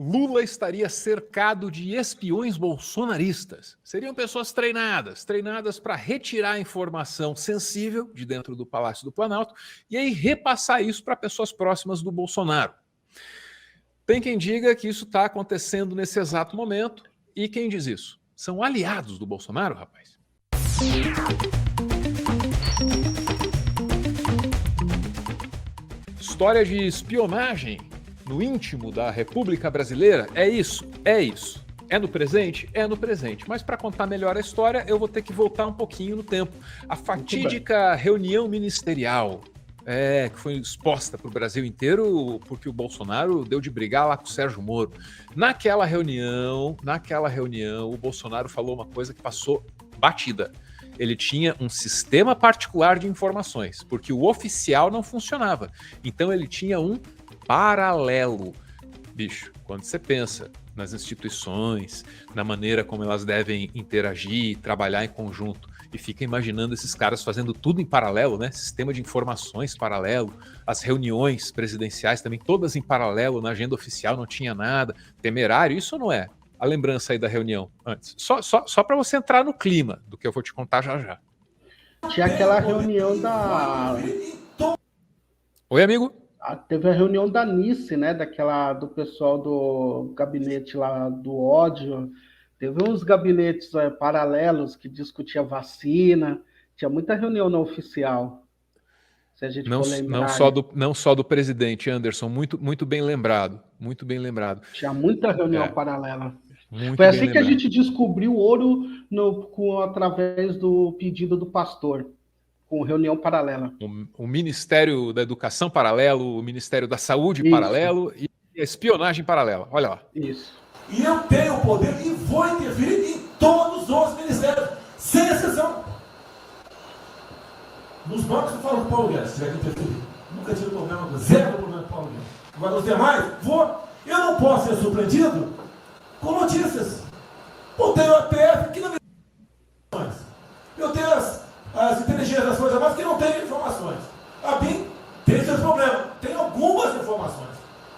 Lula estaria cercado de espiões bolsonaristas. Seriam pessoas treinadas para retirar informação sensível de dentro do Palácio do Planalto e aí repassar isso para pessoas próximas do Bolsonaro. Tem quem diga que isso está acontecendo nesse exato momento, e quem diz isso? São aliados do Bolsonaro, rapaz. História de espionagem no íntimo da República Brasileira? É isso, é isso. É no presente? É no presente. Mas para contar melhor a história, eu vou ter que voltar um pouquinho no tempo. A fatídica reunião ministerial, que foi exposta para o Brasil inteiro porque o Bolsonaro deu de brigar lá com o Sérgio Moro. Naquela reunião, o Bolsonaro falou uma coisa que passou batida. Ele tinha um sistema particular de informações, porque o oficial não funcionava. Então ele tinha um paralelo. Bicho, quando você pensa nas instituições, na maneira como elas devem interagir, trabalhar em conjunto, e fica imaginando esses caras fazendo tudo em paralelo, né? Sistema de informações paralelo, as reuniões presidenciais também todas em paralelo, na agenda oficial não tinha nada, temerário, isso não é a lembrança aí da reunião antes. Só para você entrar no clima do que eu vou te contar já já. Tinha aquela reunião da... Oi, amigo? Teve a reunião da Nice, né? Do pessoal do gabinete lá do ódio. Teve uns gabinetes paralelos que discutiam vacina. Tinha muita reunião não oficial. Se a gente for lembrar. Não só do presidente, Anderson. Muito bem lembrado. Muito bem lembrado. Tinha muita reunião paralela. Muito Foi assim bem que lembrado. a gente descobriu o ouro através do pedido do pastor, com reunião paralela. O Ministério da Educação paralelo, o Ministério da Saúde Isso. Paralelo e a espionagem paralela. Olha lá. Isso. E eu tenho o poder e vou intervir em todos os ministérios, sem exceção. Nos bancos eu falo com o Paulo Guedes, se tiver que interferir. Nunca tive problema, zero problema com o Paulo Guedes. Agora os demais, eu não posso ser surpreendido com notícias. Eu tenho a PF que não me dá informações. Eu tenho as inteligências das Forças Armadas que não têm informações. A BIM tem seus problemas, tem algumas informações.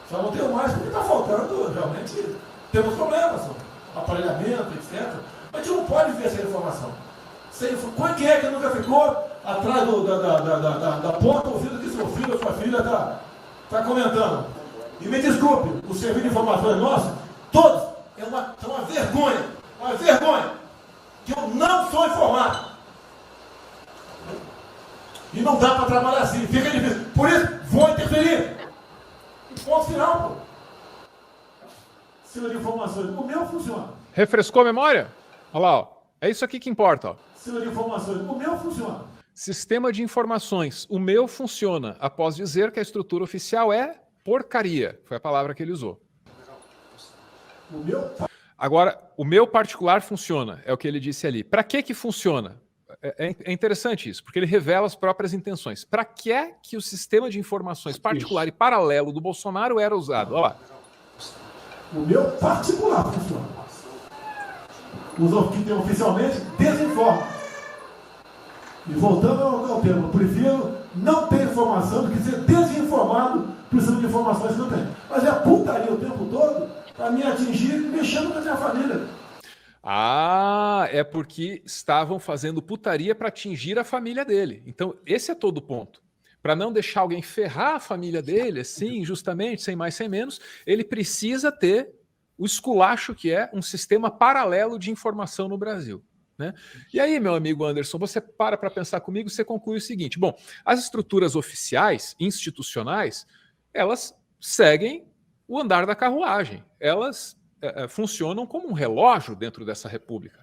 Só não tenho mais porque está faltando, realmente, temos problemas, aparelhamento, etc. Mas a gente não pode ver essa informação. Quem é que nunca ficou atrás da porta ouvindo que seu filho ou sua filha está comentando? E me desculpe, o serviço de informações nosso, todos, é uma vergonha, que eu não sou informado. E não dá para trabalhar assim, fica difícil. Por isso, vou interferir. E ponto final, pô. Senhor de informações, o meu funciona. Refrescou a memória? Olha lá, ó. É isso aqui que importa, ó. Senhor de informações, o meu funciona. Sistema de informações, o meu funciona, após dizer que a estrutura oficial é porcaria. Foi a palavra que ele usou. Agora, o meu particular funciona, é o que ele disse ali. Para que funciona? É interessante isso, porque ele revela as próprias intenções. Para que o sistema de informações particular e paralelo do Bolsonaro era usado? Olha lá. O meu particular funciona. Os que tem oficialmente desinformam. E voltando ao termo, eu prefiro não ter informação do que ser desinformado precisando de informações que não tem. Mas é putaria o tempo todo para me atingir mexendo com a minha família. É porque estavam fazendo putaria para atingir a família dele. Então, esse é todo o ponto. Para não deixar alguém ferrar a família dele, assim, justamente, sem mais, sem menos, ele precisa ter o esculacho que é um sistema paralelo de informação no Brasil. Né? E aí, meu amigo Anderson, você para pensar comigo, você conclui o seguinte: bom, as estruturas oficiais, institucionais, elas seguem o andar da carruagem. Elas funcionam como um relógio dentro dessa república.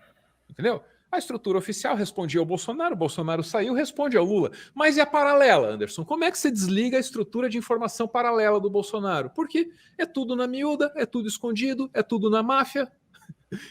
Entendeu? A estrutura oficial respondia ao Bolsonaro, o Bolsonaro saiu, responde ao Lula. Mas e a paralela, Anderson? Como é que você desliga a estrutura de informação paralela do Bolsonaro? Porque é tudo na miúda, é tudo escondido, é tudo na máfia.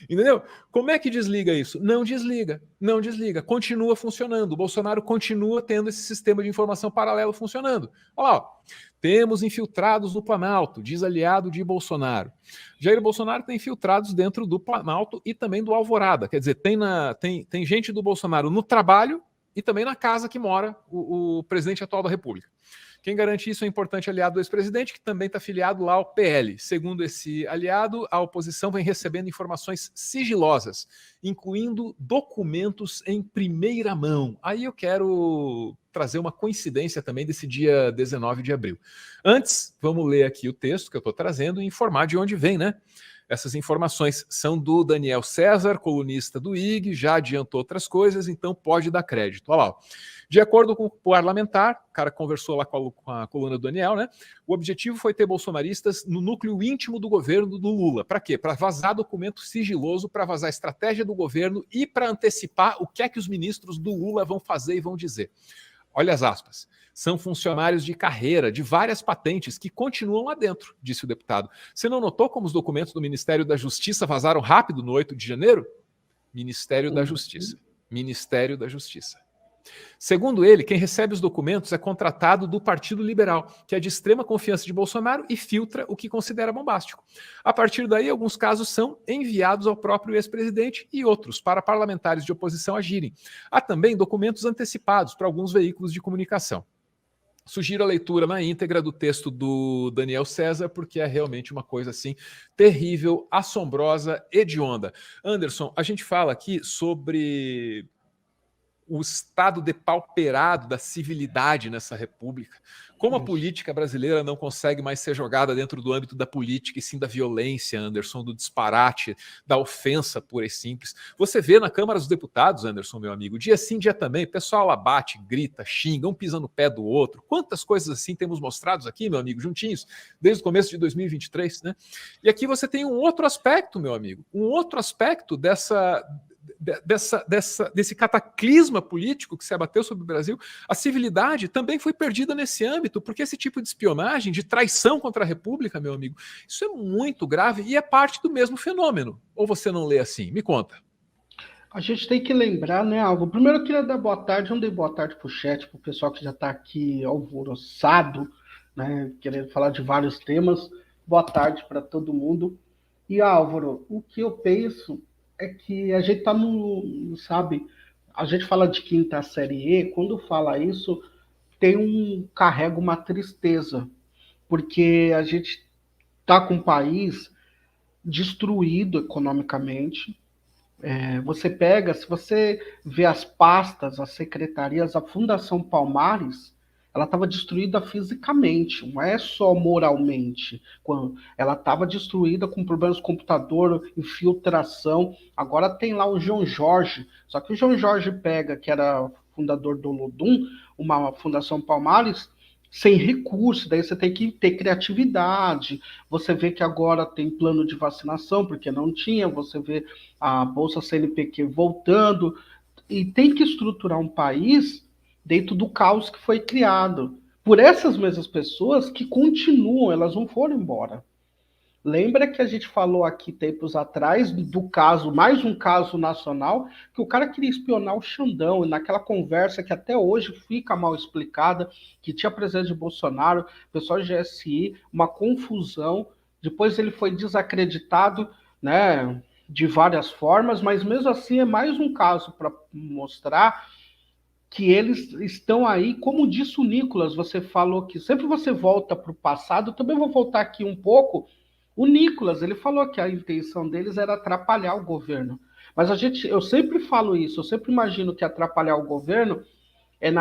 Entendeu? Como é que desliga isso? Não desliga, não desliga. Continua funcionando. O Bolsonaro continua tendo esse sistema de informação paralelo funcionando. Olha lá, ó. Temos infiltrados no Planalto, diz aliado de Bolsonaro. Jair Bolsonaro tem infiltrados dentro do Planalto e também do Alvorada. Quer dizer, tem gente do Bolsonaro no trabalho e também na casa que mora o presidente atual da República. Quem garante isso é um importante aliado do ex-presidente, que também está filiado lá ao PL. Segundo esse aliado, a oposição vem recebendo informações sigilosas, incluindo documentos em primeira mão. Aí eu quero trazer uma coincidência também desse dia 19 de abril. Antes, vamos ler aqui o texto que eu estou trazendo e informar de onde vem, né? Essas informações são do Daniel César, colunista do IG, já adiantou outras coisas, então pode dar crédito. Olha lá. De acordo com o parlamentar, o cara conversou lá com a coluna do Daniel, né? O objetivo foi ter bolsonaristas no núcleo íntimo do governo do Lula. Para quê? Para vazar documento sigiloso, para vazar a estratégia do governo e para antecipar o que é que os ministros do Lula vão fazer e vão dizer. Olha as aspas. São funcionários de carreira, de várias patentes, que continuam lá dentro, disse o deputado. Você não notou como os documentos do Ministério da Justiça vazaram rápido no 8 de janeiro? Ministério da Justiça. Ministério da Justiça. Segundo ele, quem recebe os documentos é contratado do Partido Liberal, que é de extrema confiança de Bolsonaro e filtra o que considera bombástico. A partir daí, alguns casos são enviados ao próprio ex-presidente e outros para parlamentares de oposição agirem. Há também documentos antecipados para alguns veículos de comunicação. Sugiro a leitura na íntegra do texto do Daniel César, porque é realmente uma coisa assim terrível, assombrosa, hedionda. Anderson, a gente fala aqui sobre o estado depauperado da civilidade nessa república. Como a política brasileira não consegue mais ser jogada dentro do âmbito da política e sim da violência, Anderson, do disparate, da ofensa pura e simples. Você vê na Câmara dos Deputados, Anderson, meu amigo, dia sim, dia também, o pessoal lá bate, grita, xinga, um pisa no pé do outro. Quantas coisas assim temos mostrados aqui, meu amigo, juntinhos, desde o começo de 2023, né? E aqui você tem um outro aspecto, meu amigo, um outro aspecto desse cataclisma político que se abateu sobre o Brasil. A civilidade também foi perdida nesse âmbito, porque esse tipo de espionagem, de traição contra a República, meu amigo, isso é muito grave e é parte do mesmo fenômeno. Ou você não lê assim? Me conta. A gente tem que lembrar, né, Alvo? Primeiro eu queria dar boa tarde, eu dei boa tarde pro chat, pro pessoal que já está aqui alvoroçado, né, querendo falar de vários temas. Boa tarde para todo mundo. E Álvaro, o que eu penso é que a gente tá sabe, a gente fala de quinta série E, quando fala isso, carrega uma tristeza, porque a gente tá com um país destruído economicamente. Se você vê as pastas, as secretarias, a Fundação Palmares, ela estava destruída fisicamente, não é só moralmente. Ela estava destruída com problemas de computador, infiltração. Agora tem lá o João Jorge, só que o João Jorge pega, que era fundador do Lodum, uma Fundação Palmares, sem recurso, daí você tem que ter criatividade. Você vê que agora tem plano de vacinação, porque não tinha, você vê a Bolsa CNPq voltando, e tem que estruturar um país dentro do caos que foi criado por essas mesmas pessoas que continuam, elas não foram embora. Lembra que a gente falou aqui tempos atrás do caso, mais um caso nacional, que o cara queria espionar o Xandão, e naquela conversa que até hoje fica mal explicada, que tinha a presença de Bolsonaro, pessoal de GSI, uma confusão, depois ele foi desacreditado, né, de várias formas, mas mesmo assim é mais um caso para mostrar que eles estão aí, como disse o Nicolas, você falou que sempre você volta para o passado, eu também vou voltar aqui um pouco. O Nicolas, ele falou que a intenção deles era atrapalhar o governo. Mas eu sempre falo isso, eu sempre imagino que atrapalhar o governo é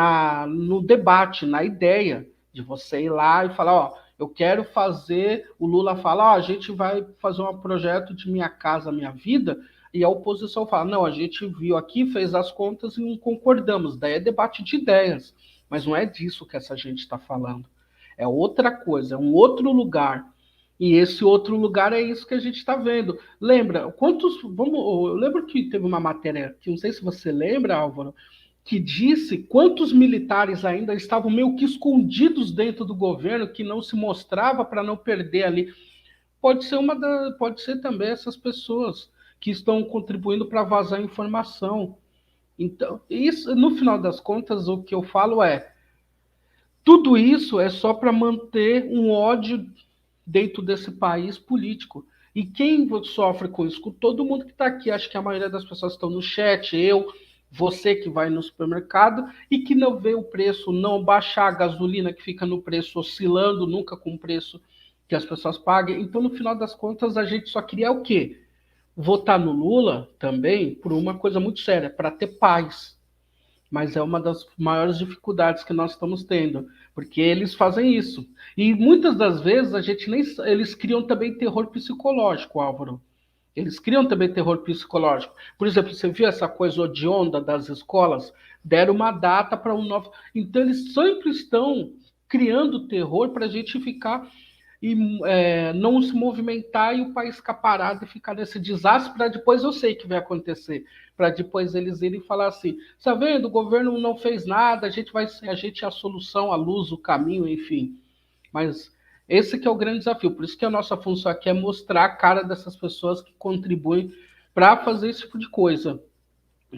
no debate, na ideia de você ir lá e falar, ó, eu quero fazer, o Lula fala, ó, a gente vai fazer um projeto de Minha Casa Minha Vida, e a oposição fala, não, a gente viu aqui, fez as contas e não concordamos. Daí é debate de ideias, mas não é disso que essa gente está falando. É outra coisa, é um outro lugar. E esse outro lugar é isso que a gente está vendo. Lembra, eu lembro que teve uma matéria, que não sei se você lembra, Álvaro, que disse quantos militares ainda estavam meio que escondidos dentro do governo, que não se mostrava para não perder ali. Pode ser também essas pessoas que estão contribuindo para vazar informação. Então, isso, no final das contas, o que eu falo é, tudo isso é só para manter um ódio dentro desse país político. E quem sofre com isso? Todo mundo que está aqui, acho que a maioria das pessoas estão no chat, eu, Você que vai no supermercado e que não vê o preço não baixar, a gasolina que fica no preço oscilando, nunca com o preço que as pessoas paguem. Então, no final das contas, a gente só queria o quê? Votar no Lula também por uma coisa muito séria, para ter paz. Mas é uma das maiores dificuldades que nós estamos tendo, porque eles fazem isso. E muitas das vezes a gente nem eles criam também terror psicológico, Álvaro. Eles criam também terror psicológico. Por exemplo, você viu essa coisa odionda das escolas? Deram uma data para um novo. Então, eles sempre estão criando terror para a gente ficar e não se movimentar e o país ficar parado e ficar nesse desastre para depois eu sei que vai acontecer. Para depois eles irem falar assim: está vendo, o governo não fez nada, a gente é a solução, a luz, o caminho, enfim. Mas esse que é o grande desafio. Por isso que a nossa função aqui é mostrar a cara dessas pessoas que contribuem para fazer esse tipo de coisa.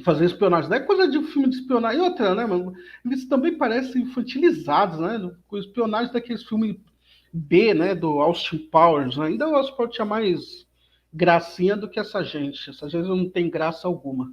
Fazer espionagem. Não é coisa de filme de espionagem. E outra, né, mano? Eles também parecem infantilizados, né? Com espionagem daqueles filmes B, né? Do Austin Powers. Né? Ainda o Austin Powers tinha mais gracinha do que essa gente. Essa gente não tem graça alguma.